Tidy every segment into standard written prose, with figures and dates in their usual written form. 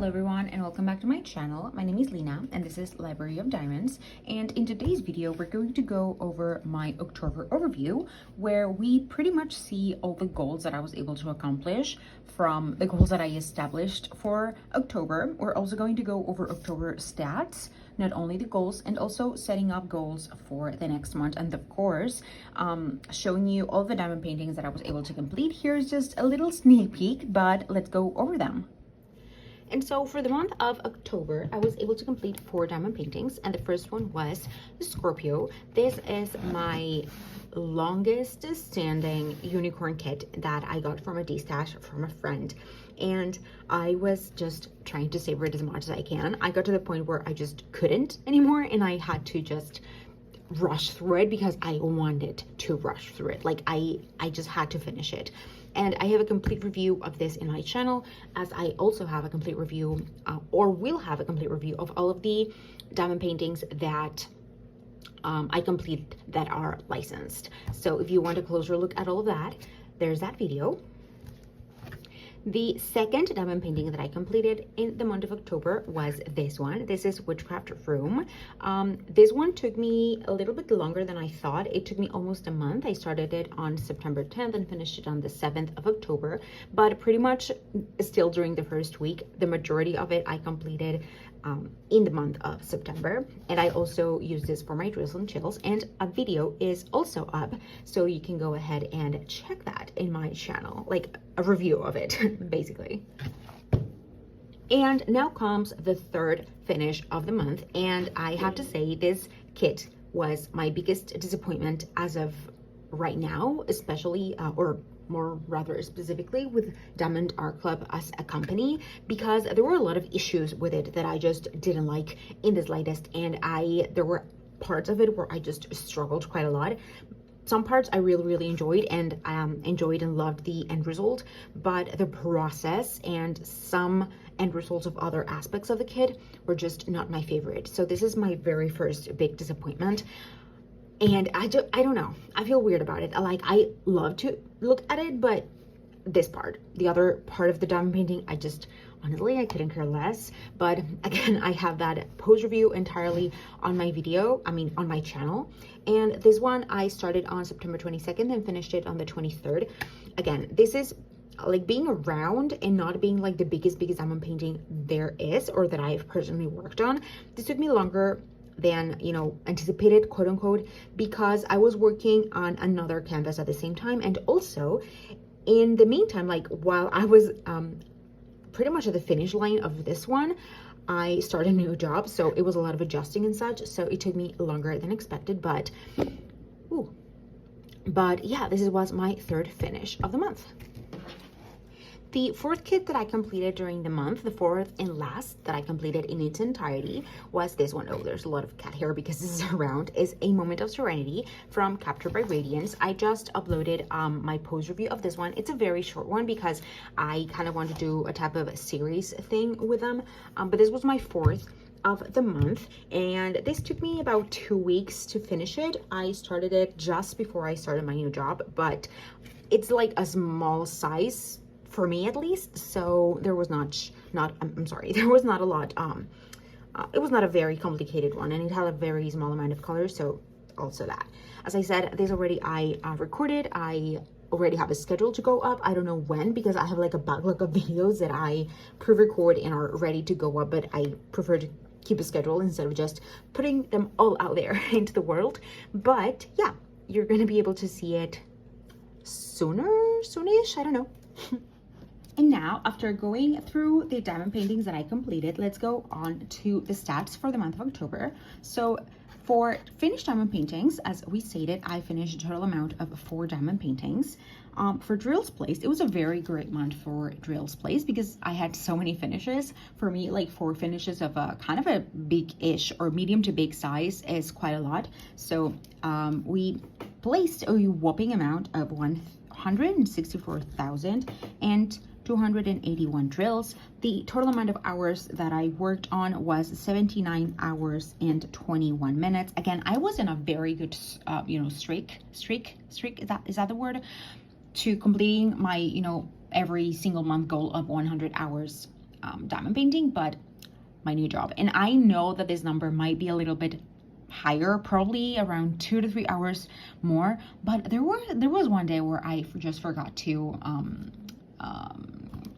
Hello everyone and welcome back to my channel. My name is Lena and this is Library of Diamonds, and in today's video we're going to go over my October overview where we pretty much see all the goals that I was able to accomplish from the goals that I established for October. We're also going to go over October stats, not only the goals, and also setting up goals for the next month, and of course showing you all the diamond paintings that I was able to complete. Here's just a little sneak peek, but let's go over them. And so for the month of October, I was able to complete 4 diamond paintings, and the first one was the Scorpio. This is my longest standing unicorn kit that I got from a D-stash from a friend, and I was just trying to savor it as much as I can. I got to the point where I just couldn't anymore, and I had to just rush through it because I wanted to rush through it. Like I just had to finish it. And I have a complete review of this in my channel, as I also have a complete review or will have a complete review of all of the diamond paintings that I complete that are licensed. So if you want a closer look at all of that, there's that video. The second diamond painting that I completed in the month of October was this one. This is Witchcraft Room. This one took me a little bit longer than I thought. It took me almost a month. I started it on September 10th and finished it on the 7th of October, but pretty much still during the first week. The majority of it I completed in the month of September, and I also use this for my drills and chills, and a video is also up, so you can go ahead and check that in my channel, like a review of it basically. And now comes the third finish of the month, and I have to say this kit was my biggest disappointment as of right now, especially or more rather specifically with Diamond Art Club as a company, because there were a lot of issues with it that I just didn't like in the slightest, and there were parts of it where I just struggled quite a lot. Some parts I really enjoyed and enjoyed and loved the end result, but the process and some end results of other aspects of the kit were just not my favorite. So this is my very first big disappointment. And I don't know, I feel weird about it. Like, I love to look at it, but this part, the other part of the diamond painting, honestly, I couldn't care less. But again, I have that pose review entirely on my on my channel. And this one I started on September 22nd and finished it on the 23rd. Again, this is like being around and not being like the biggest diamond painting there is, or that I've personally worked on. This took me longer than, you know, anticipated, quote unquote, because I was working on another canvas at the same time. And also in the meantime, like while I was pretty much at the finish line of this one, I started a new job, so it was a lot of adjusting and such, so it took me longer than expected, but yeah, this was my third finish of the month. The fourth kit that I completed during the month, the fourth and last that I completed in its entirety, was this one. Oh, there's a lot of cat hair because this is around. Is A Moment of Serenity from Captured by Radiance. I just uploaded my pose review of this one. It's a very short one because I kind of want to do a type of series thing with them. But this was my fourth of the month, and this took me about 2 weeks to finish it. I started it just before I started my new job, but it's like a small size for me at least, so there was there was not a lot, it was not a very complicated one, and it had a very small amount of colors, so also that. As I said, this already I recorded. I already have a schedule to go up. I don't know when, because I have like a backlog of videos that I pre-record and are ready to go up, but I prefer to keep a schedule instead of just putting them all out there into the world. But yeah, you're gonna be able to see it soonish, I don't know. And now, after going through the diamond paintings that I completed, let's go on to the stats for the month of October. So for finished diamond paintings, as we stated, I finished a total amount of 4 diamond paintings. For drills placed, it was a very great month for drills placed because I had so many finishes. For me, like 4 finishes of a kind of a big-ish or medium to big size is quite a lot. So we placed a whopping amount of 164,281 drills. The total amount of hours that I worked on was 79 hours and 21 minutes. Again, I was in a very good streak, is that the word, to completing my every single month goal of 100 hours diamond painting, but my new job. And I know that this number might be a little bit higher, probably around 2 to 3 hours more, but there was one day where I just forgot to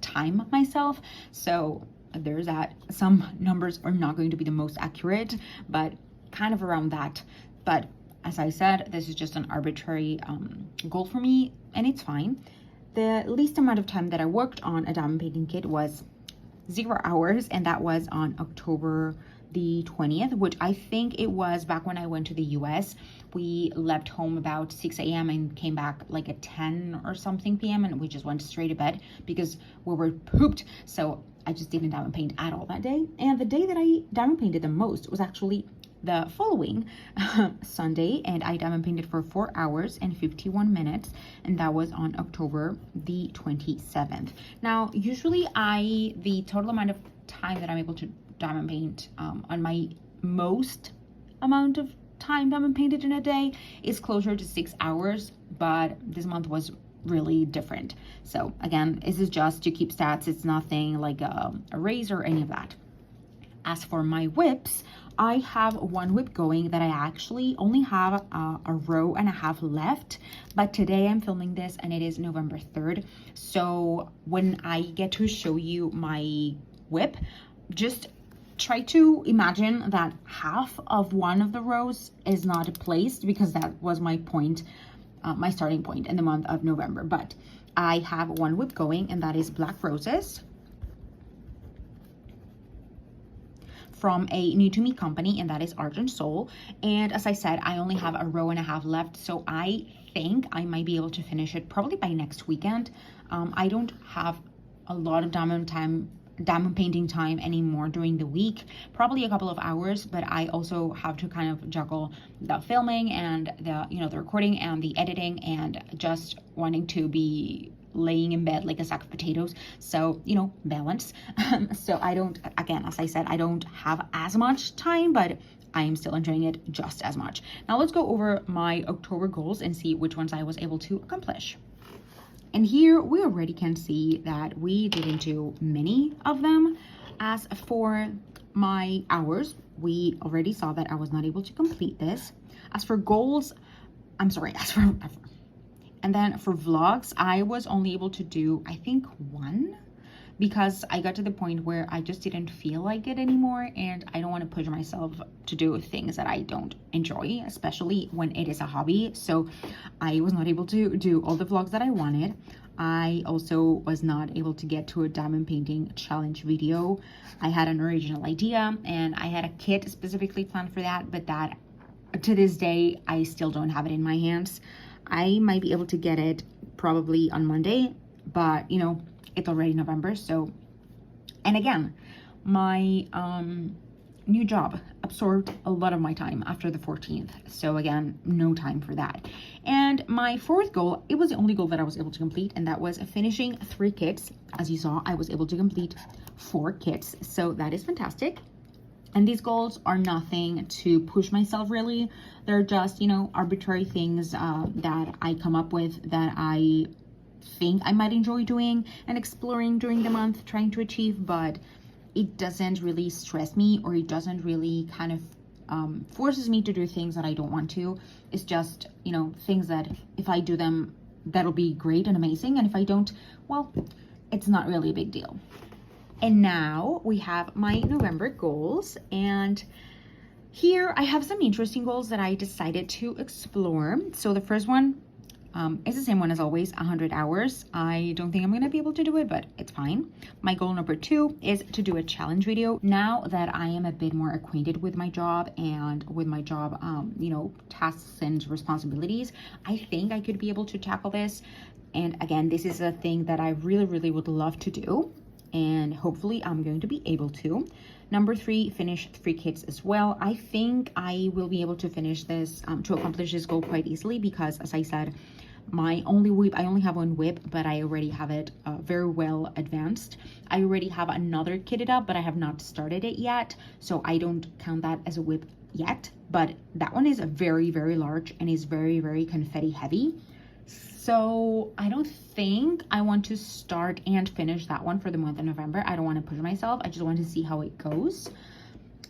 time myself. So there's that. Some numbers are not going to be the most accurate, but kind of around that. But as I said, this is just an arbitrary goal for me, and it's fine. The least amount of time that I worked on a diamond painting kit was 0 hours, and that was on October the 20th, which I think it was back when I went to the US. We left home about 6 a.m. and came back like at 10 or something p.m. and we just went straight to bed because we were pooped. So I just didn't diamond paint at all that day. And the day that I diamond painted the most was actually the following Sunday, and I diamond painted for 4 hours and 51 minutes, and that was on October the 27th. Now, usually the total amount of time that I'm able to diamond paint on my most amount of time diamond painted in a day is closer to 6 hours, but this month was really different. So again, this is just to keep stats. It's nothing like a raise or any of that. As for my WIPs, I have one WIP going that I actually only have a row and a half left, but today I'm filming this and it is November 3rd. So when I get to show you my WIP, just try to imagine that half of one of the rows is not placed, because that was my point, my starting point in the month of November. But I have one WIP going, and that is Black Roses from a new to me company, and that is Argent Soul. And as I said, I only have a row and a half left, so I think I might be able to finish it probably by next weekend. I don't have a lot of diamond painting time anymore during the week, probably a couple of hours, but I also have to kind of juggle the filming and the the recording and the editing and just wanting to be laying in bed like a sack of potatoes. So balance. So I don't, again, as I said, I don't have as much time, but I am still enjoying it just as much. Now let's go over my October goals and see which ones I was able to accomplish. And here we already can see that we didn't do many of them. As for my hours, we already saw that I was not able to complete this. As for goals, and then for vlogs, I was only able to do, I think, one, because I got to the point where I just didn't feel like it anymore, and I don't want to push myself to do things that I don't enjoy, especially when it is a hobby. So I was not able to do all the vlogs that I wanted. I also was not able to get to a diamond painting challenge video. I had an original idea and I had a kit specifically planned for that, but that to this day I still don't have it in my hands. I might be able to get it probably on Monday, but it's already November. So, and again, my new job absorbed a lot of my time after the 14th. So again, no time for that. And my fourth goal, it was the only goal that I was able to complete, and that was finishing 3 kits. As you saw, I was able to complete 4 kits. So that is fantastic. And these goals are nothing to push myself, really. They're just, arbitrary things that I come up with that I think I might enjoy doing and exploring during the month, trying to achieve, but it doesn't really stress me, or it doesn't really kind of forces me to do things that I don't want to. It's just, things that if I do them, that'll be great and amazing. And if I don't, well, it's not really a big deal. And now we have my November goals, and here I have some interesting goals that I decided to explore. So the first one is the same one as always, 100 hours. I don't think I'm gonna be able to do it, but it's fine. My goal number 2 is to do a challenge video. Now that I am a bit more acquainted with my job and with my job, tasks and responsibilities, I think I could be able to tackle this. And again, this is a thing that I really, really would love to do, and hopefully I'm going to be able to. Number 3, finish 3 kits as well. I think I will be able to finish this, to accomplish this goal quite easily, because as I said, my only WIP, I only have one WIP, but I already have it very well advanced. I already have another kitted up, but I have not started it yet, so I don't count that as a WIP yet. But that one is very, very large and is very, very confetti heavy. So I don't think I want to start and finish that one for the month of November. I don't want to push myself. I just want to see how it goes.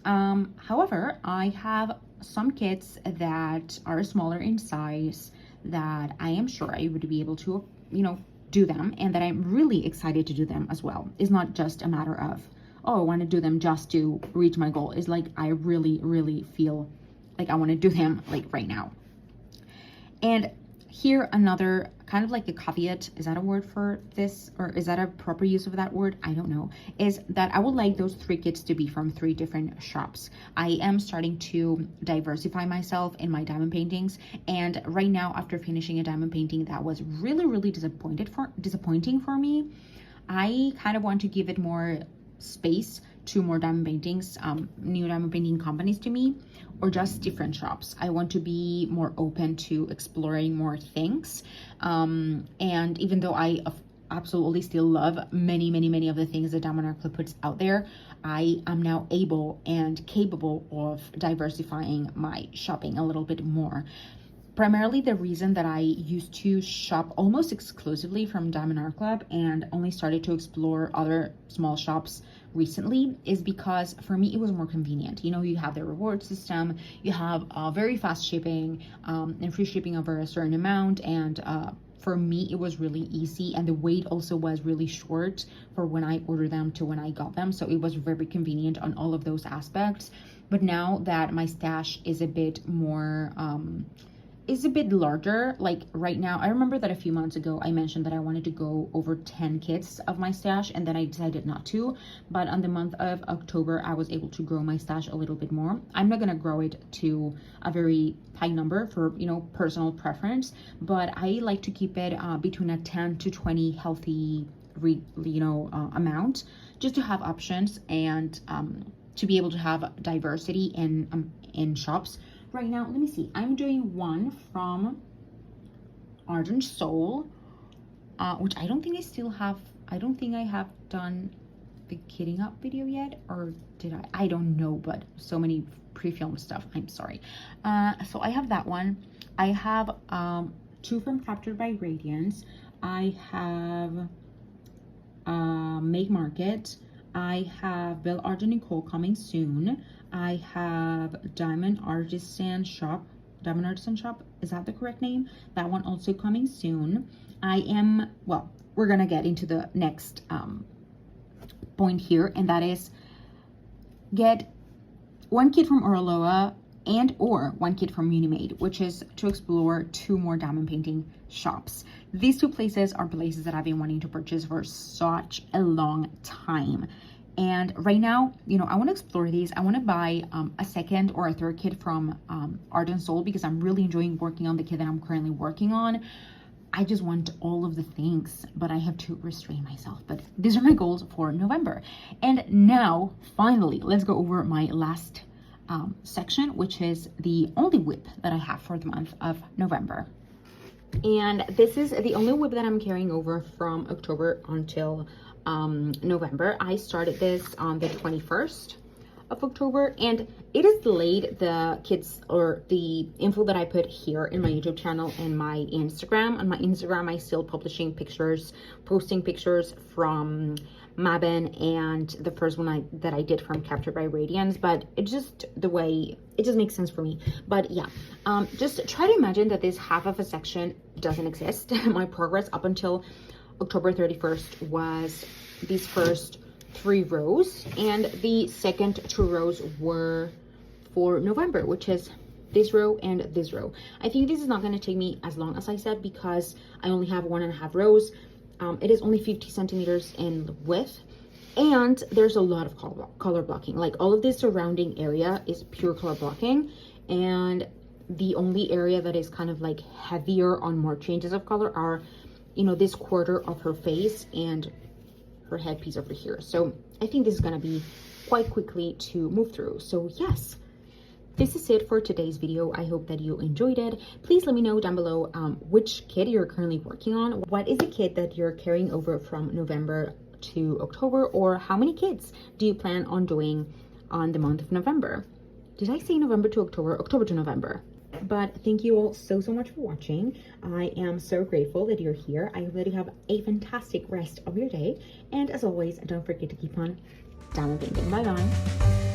However, I have some kits that are smaller in size that I am sure I would be able to, you know, do them, and that I'm really excited to do them as well. It's not just a matter of, oh, I want to do them just to reach my goal. It's like I really feel like I want to do them like right now. And here another kind of like a caveat, is that a word for this, or is that a proper use of that word? I don't know. Is that I would like those 3 kits to be from 3 different shops. I am starting to diversify myself in my diamond paintings, and right now, after finishing a diamond painting that was really disappointing for me, I kind of want to give it more space to more diamond paintings, new diamond painting companies to me, or just different shops. I want to be more open to exploring more things. And even though I absolutely still love many of the things that Diamond Art Club puts out there, I am now able and capable of diversifying my shopping a little bit more. Primarily, the reason that I used to shop almost exclusively from Diamond Art Club and only started to explore other small shops recently is because for me it was more convenient. You know, you have the reward system, you have very fast shipping and free shipping over a certain amount, and for me it was really easy, and the wait also was really short for when I ordered them to when I got them, so it was very convenient on all of those aspects. But now that my stash is a bit more is a bit larger, like right now, I remember that a few months ago I mentioned that I wanted to go over 10 kits of my stash, and then I decided not to. But on the month of October I was able to grow my stash a little bit more. I'm not gonna grow it to a very high number for, you know, personal preference, but I like to keep it between a 10 to 20 healthy amount, just to have options and to be able to have diversity in shops. Right now, let me see, I'm doing one from Ardent Soul, which I don't think I still have. I don't think I have done the kitting up video yet, or did I don't know, but so many pre-filmed stuff, I'm sorry. So I have that one. I have 2 from Captured by Radiance. I have Make Market. I have Belle Argent Nicole coming soon. I have Diamond Artisan Shop, is that the correct name? That one also coming soon. I am, well, we're gonna get into the next point here, and that is get 1 kit from Oraloa and or 1 kit from Unimade, which is to explore 2 more diamond painting shops. These 2 places are places that I've been wanting to purchase for such a long time. And right now, you know, I want to explore these. I want to buy a 2nd or a 3rd kit from Ardent Soul, because I'm really enjoying working on the kit that I'm currently working on. I just want all of the things, but I have to restrain myself. But these are my goals for November. And now, finally, let's go over my last section, which is the only WIP that I have for the month of November. And this is the only WIP that I'm carrying over from October until November. I started this on the 21st of October, and it is delayed, the kits or the info that I put here in my YouTube channel and my Instagram. On my Instagram, I still posting pictures from Mabin and the first one that I did from Captured by Radiance, but it's just the way it just makes sense for me. But yeah, just try to imagine that this half of a section doesn't exist. My progress up until October 31st was these first 3 rows, and the second 2 rows were for November, which is this row and this row. I think this is not going to take me as long as I said, because I only have 1.5 rows. It is only 50 centimeters in width, and there's a lot of color blocking. Like, all of this surrounding area is pure color blocking, and the only area that is kind of like heavier on more changes of color are, you know, this quarter of her face and her headpiece over here. So I think this is gonna be quite quickly to move through. So yes, this is it for today's video. I hope that you enjoyed it. Please let me know down below which kit you're currently working on. What is the kit that you're carrying over from November to October, or how many kits do you plan on doing on the month of November? Did I say November to October? October to November. But thank you all so much for watching. I am so grateful that you're here. I hope that you have a fantastic rest of your day. And as always, don't forget to keep on diamond painting. Bye bye.